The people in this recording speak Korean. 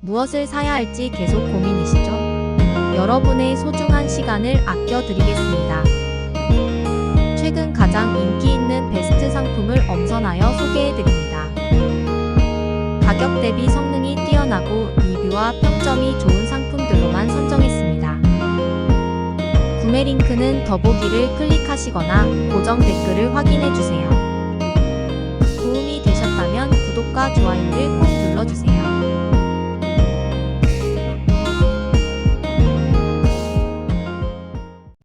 무엇을 사야 할지 계속 고민이시죠? 여러분의 소중한 시간을 아껴드리겠습니다. 최근 가장 인기 있는 베스트 상품을 엄선하여 소개해드립니다. 가격 대비 성능이 뛰어나고 리뷰와 평점이 좋은 상품들로만 선정했습니다. 구매 링크는 더보기를 클릭하시거나 고정 댓글을 확인해주세요. 도움이 되셨다면 구독과 좋아요를